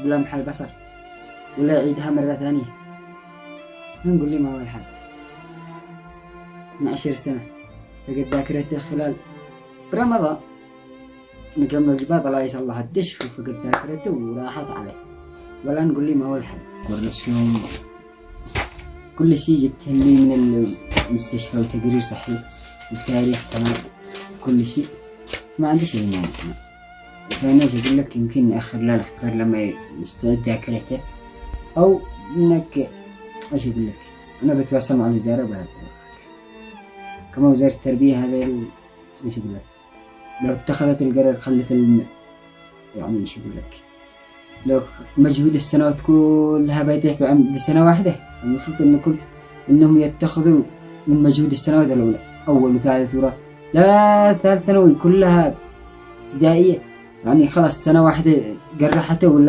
بلمح البصر، ولا يعيدها مرة ثانية؟ نقول لي ما هو الحل. 12 سنة فقد ذاكرته خلال برمضان، نكمل جباط الله يصلح الدش وفقد ذاكرته وراحت عليه، ولا نقول لي ما هو الحل. ورسوم كل شيء جبته لي من المستشفى وتقرير صحي والتاريخ تمام كل شيء، ما عندي شيء يعني. فأنا أقول لك يمكن نأخر له الاختبار لما يستعد ذاكرته، أو إنك إيش أقول لك، أنا بتواصل مع الوزارة وبعرف كما وزارة التربية هذا إيش أقول لك، لو اتخذت القرار خلت يعني إيش أقول لك، لو مجهود السنوات كلها بيضيع بسنة واحدة. المفروض إنهم يتخذوا من مجهود السنوات الأولى، أول وثالث ورابع، لا ثالث ثانوي كلها ابتدائية، يعني خلاص سنة واحدة قرحته ولا